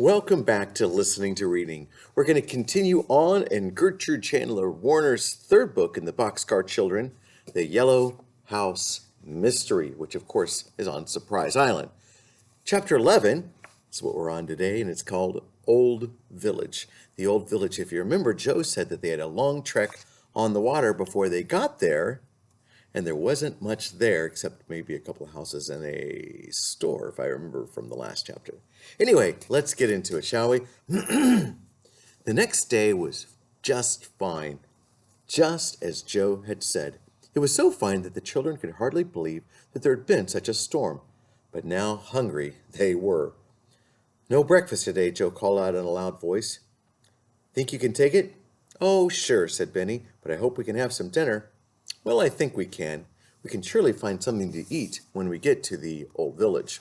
Welcome back to Listening to Reading. We're going to continue on in Gertrude Chandler Warner's third book in the Boxcar Children, The Yellow House Mystery, which of course is on Surprise Island. Chapter 11 is what we're on today, and it's called Old Village. The Old Village, if you remember, Joe said that they had a long trek on the water before they got there, and there wasn't much there except maybe a couple of houses and a store, if I remember from the last chapter. Anyway, let's get into it, shall we? The next day was just fine, just as Joe had said. It was so fine that the children could hardly believe that there had been such a storm. But now hungry they were. "No breakfast today," Joe called out in a loud voice. "Think you can take it?" "Oh, sure," said Benny, "but I hope we can have some dinner." "Well, I think we can. We can surely find something to eat when we get to the old village."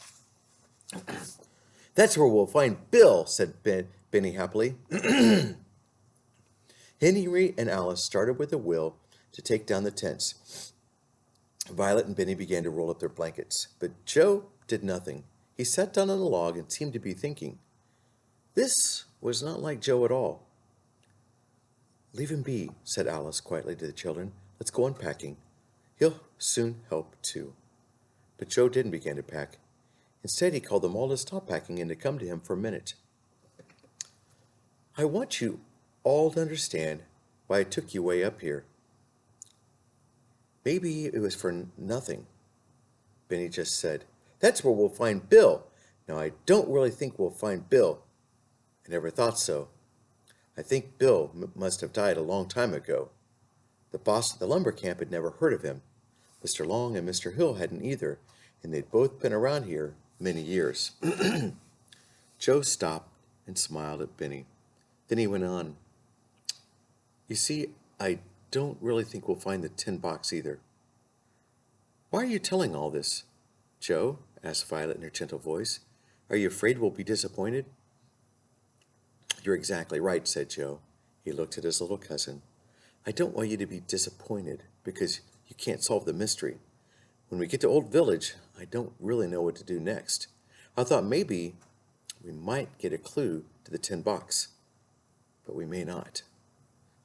"That's where we'll find Bill," said Benny happily. Henry and Alice started with a will to take down the tents. Violet and Benny began to roll up their blankets, but Joe did nothing. He sat down on a log and seemed to be thinking. This was not like Joe at all. "Leave him be," said Alice quietly to the children. "Let's go unpacking. He'll soon help too." But Joe didn't begin to pack. Instead, he called them all to stop packing and to come to him for a minute. "I want you all to understand why I took you way up here. Maybe it was for nothing." Benny just said, "That's where we'll find Bill." "Now, I don't really think we'll find Bill. I never thought so. I think Bill must have died a long time ago. The boss at the lumber camp had never heard of him. Mr. Long and Mr. Hill hadn't either, and they'd both been around here many years." Joe stopped and smiled at Benny. Then he went on. "You see, I don't really think we'll find the tin box either." "Why are you telling all this, Joe?" asked Violet in her gentle voice. "Are you afraid we'll be disappointed?" "You're exactly right," said Joe. He looked at his little cousin. "I don't want you to be disappointed because you can't solve the mystery. When we get to Old Village, I don't really know what to do next. I thought maybe we might get a clue to the tin box, but we may not."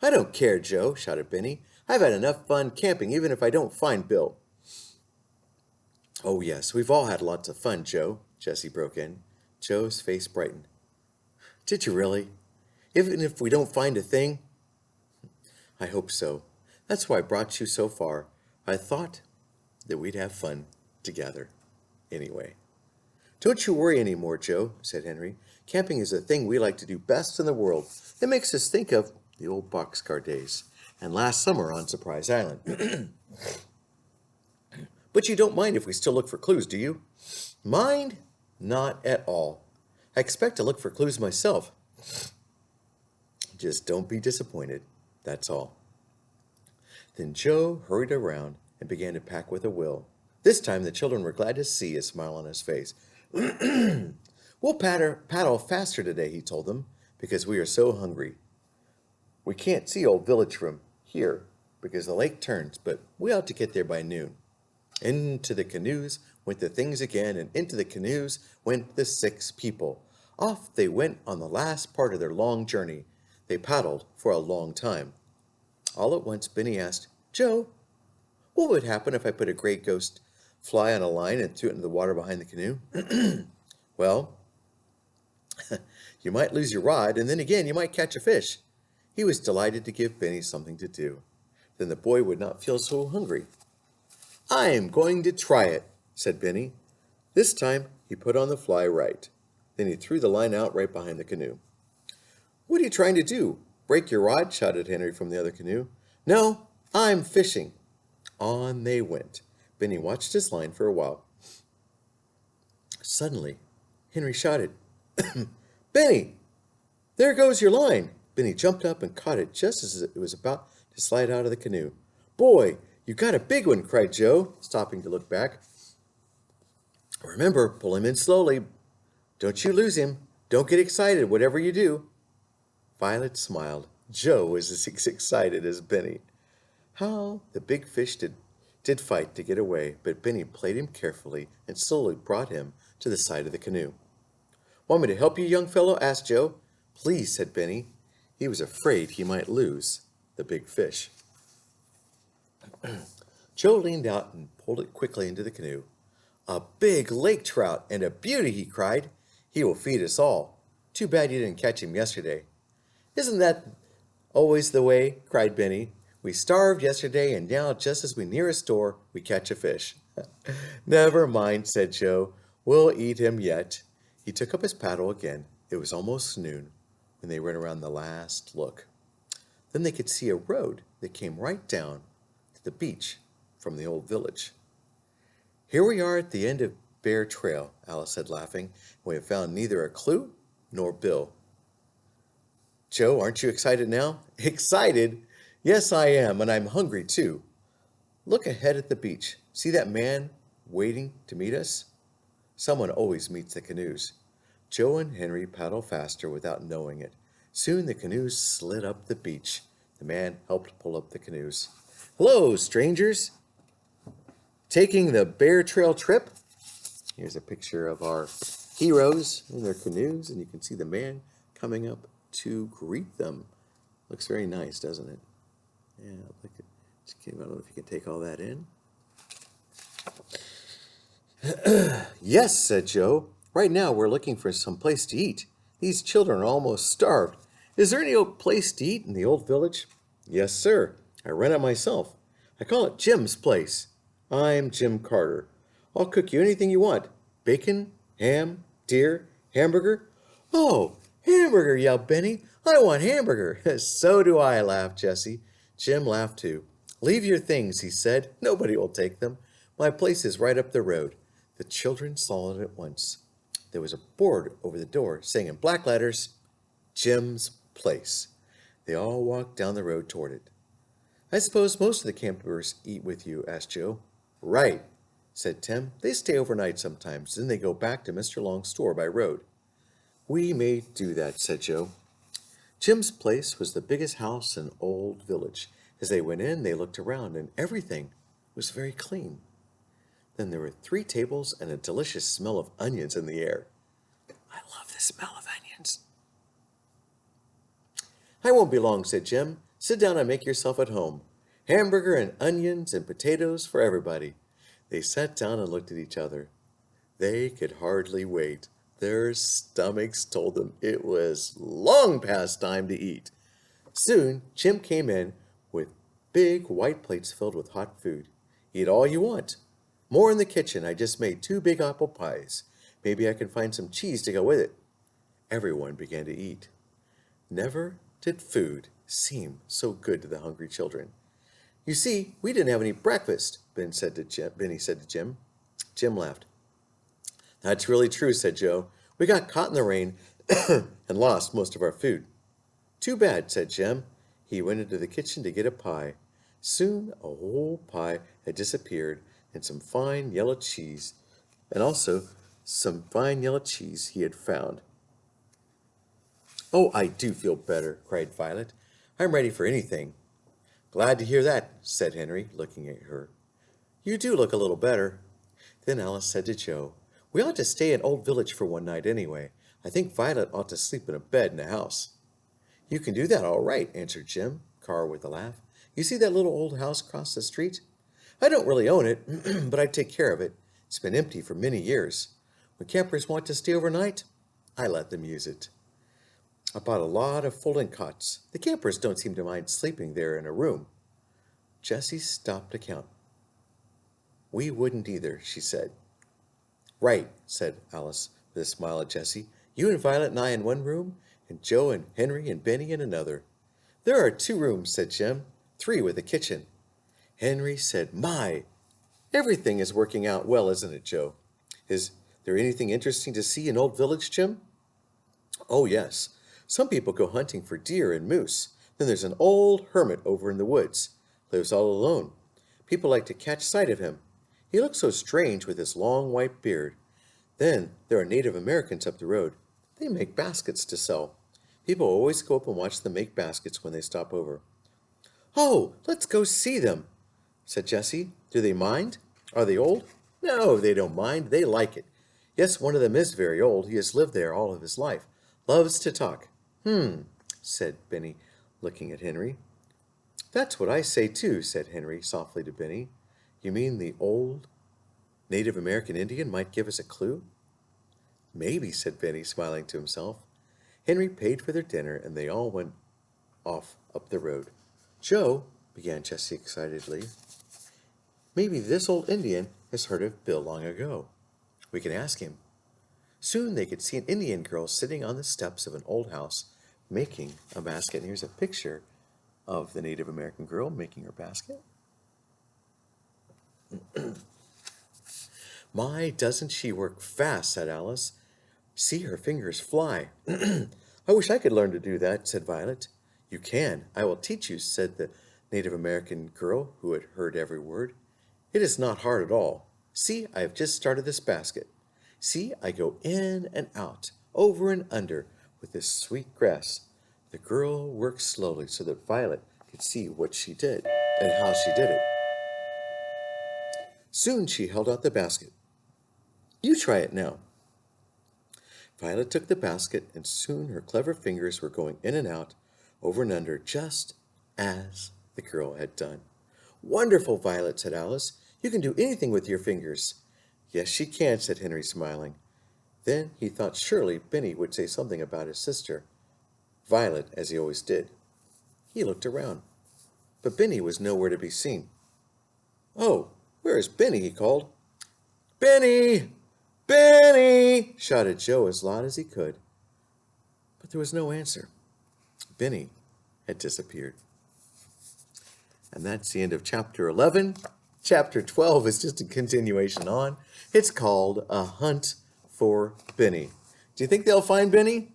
"I don't care, Joe," shouted Benny. "I've had enough fun camping even if I don't find Bill." "Oh, yes, we've all had lots of fun, Joe," Jessie broke in. Joe's face brightened. "Did you really? Even if we don't find a thing?" "I hope so. That's why I brought you so far. I thought that we'd have fun together. Anyway." "Don't you worry any more, Joe," said Henry. "Camping is the thing we like to do best in the world. It makes us think of the old boxcar days and last summer on Surprise Island." "But you don't mind if we still look for clues, do you?" "Mind? Not at all. I expect to look for clues myself. Just don't be disappointed, that's all." Then Joe hurried around and began to pack with a will. This time the children were glad to see a smile on his face. "We'll paddle faster today," he told them, "because we are so hungry. We can't see Old Village from here because the lake turns, but we ought to get there by noon." Into the canoes went the things again, and into the canoes went the 6 people. Off they went on the last part of their long journey. They paddled for a long time. All at once Benny asked, "Joe, what would happen if I put a gray ghost fly on a line and threw it into the water behind the canoe?" "Well, you might lose your rod, and then again you might catch a fish." He was delighted to give Benny something to do. Then the boy would not feel so hungry. "I am going to try it," said Benny. This time he put on the fly right. Then he threw the line out right behind the canoe. "What are you trying to do? Break your rod?" shouted Henry from the other canoe. "No, I'm fishing." On they went. Benny watched his line for a while. Suddenly, Henry shouted, "Benny, there goes your line." Benny jumped up and caught it just as it was about to slide out of the canoe. "Boy, you got a big one," cried Joe, stopping to look back. "Remember, pull him in slowly. Don't you lose him. Don't get excited, whatever you do." Violet smiled. Joe was as excited as Benny. How the big fish did fight to get away, but Benny played him carefully and slowly brought him to the side of the canoe. Want me to help you, young fellow? Asked Joe. Please, said Benny. He was afraid he might lose the big fish. Joe leaned out and pulled it quickly into the canoe. A big lake trout and a beauty, he cried. He will feed us all. Too bad you didn't catch him yesterday. Isn't that always the way? Cried Benny. We starved yesterday, and now just as we near a store, we catch a fish. Never mind, said Joe. We'll eat him yet. He took up his paddle again. It was almost noon when they went around the last look. Then they could see a road that came right down to the beach from the old village. Here we are at the end of Bear Trail, Alice said, laughing. We have found neither a clue nor Bill. Joe, aren't you excited now? Excited? Yes, I am, and I'm hungry too. Look ahead at the beach. See that man waiting to meet us? Someone always meets the canoes. Joe and Henry paddled faster without knowing it. Soon the canoes slid up the beach. The man helped pull up the canoes. Hello, strangers. Taking the Bear Trail trip? Here's a picture of our heroes in their canoes, and you can see the man coming up to greet them. Looks very nice, doesn't it? Yeah, look at, I don't know if you can take all that in. Yes, said Joe. Right now we're looking for some place to eat. These children are almost starved. Is there any place to eat in the old village? Yes, sir. I rent it myself. I call it Jim's Place. I'm Jim Carter. I'll cook you anything you want. Bacon, ham, deer, hamburger. Oh, hamburger, yelled Benny. I want hamburger. So do I, laughed Jessie. Jim laughed too. Leave your things, he said. Nobody will take them. My place is right up the road. The children saw it at once. There was a board over the door saying in black letters, Jim's Place. They all walked down the road toward it. I suppose most of the campers eat with you, asked Joe. Right, said Tim. They stay overnight sometimes, then they go back to Mr. Long's store by road. We may do that, said Joe. Jim's Place was the biggest house in Old Village. As they went in, they looked around, and everything was very clean. Then there were 3 tables and a delicious smell of onions in the air. I love the smell of onions. I won't be long, said Jim. Sit down and make yourself at home. Hamburger and onions and potatoes for everybody. They sat down and looked at each other. They could hardly wait. Their stomachs told them it was long past time to eat. Soon, Jim came in with big white plates filled with hot food. Eat all you want. More in the kitchen. I just made 2 big apple pies. Maybe I can find some cheese to go with it. Everyone began to eat. Never did food seem so good to the hungry children. You see, we didn't have any breakfast, Benny said to Jim. Jim laughed. That's really true, said Joe. We got caught in the rain and lost most of our food. Too bad, said Jim. He went into the kitchen to get a pie. Soon a whole pie had disappeared and some fine yellow cheese, he had found. Oh, I do feel better, cried Violet. I'm ready for anything. Glad to hear that, said Henry, looking at her. You do look a little better. Then Alice said to Joe, we ought to stay in Old Village for one night anyway. I think Violet ought to sleep in a bed in a house. You can do that all right, answered Jim Carr with a laugh. You see that little old house across the street? I don't really own it, but I take care of it. It's been empty for many years. When campers want to stay overnight, I let them use it. I bought a lot of folding cots. The campers don't seem to mind sleeping there in a room. Jessie stopped to count. We wouldn't either, she said. Right, said Alice with a smile at Jessie. You and Violet and I in one room, and Joe and Henry and Benny in another. There are 2 rooms, said Jim. 3 with a kitchen. Henry said, my, everything is working out well, isn't it, Joe? Is there anything interesting to see in Old Village, Jim? Oh, yes. Some people go hunting for deer and moose. Then there's an old hermit over in the woods. Lives all alone. People like to catch sight of him. He looks so strange with his long white beard. Then there are Native Americans up the road. They make baskets to sell. People always go up and watch them make baskets when they stop over. Oh, let's go see them, said Jessie. Do they mind? Are they old? No, they don't mind. They like it. Yes, one of them is very old. He has lived there all of his life. Loves to talk. Said Benny, looking at Henry. That's what I say too, said Henry softly to Benny. You mean the old Native American Indian might give us a clue? Maybe, said Benny, smiling to himself. Henry paid for their dinner, and they all went off up the road. Joe, began Jessie excitedly, maybe this old Indian has heard of Bill long ago. We can ask him. Soon they could see an Indian girl sitting on the steps of an old house making a basket. And here's a picture of the Native American girl making her basket. My, doesn't she work fast, said Alice. See her fingers fly. I wish I could learn to do that, said Violet. You can. I will teach you, said the Native American girl, who had heard every word. It is not hard at all. See, I have just started this basket. See, I go in and out, over and under, with this sweet grass. The girl worked slowly so that Violet could see what she did and how she did it. Soon she held out the basket. You try it now. Violet took the basket, and soon her clever fingers were going in and out, over and under, just as the girl had done. Wonderful, Violet, said Alice. You can do anything with your fingers. Yes, she can, said Henry, smiling. Then he thought surely Benny would say something about his sister, Violet, as he always did. He looked around, but Benny was nowhere to be seen. Oh, where is Benny? He called. Benny! Benny! Shouted Joe as loud as he could. But there was no answer. Benny had disappeared. And that's the end of chapter 11. Chapter 12 is just a continuation on. It's called A Hunt for Benny. Do you think they'll find Benny?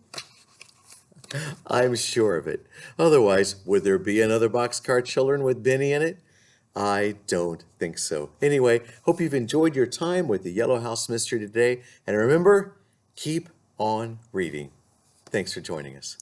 I'm sure of it. Otherwise, would there be another Boxcar Children with Benny in it? I don't think so. Anyway, hope you've enjoyed your time with the Yellow House Mystery today. And remember, keep on reading. Thanks for joining us.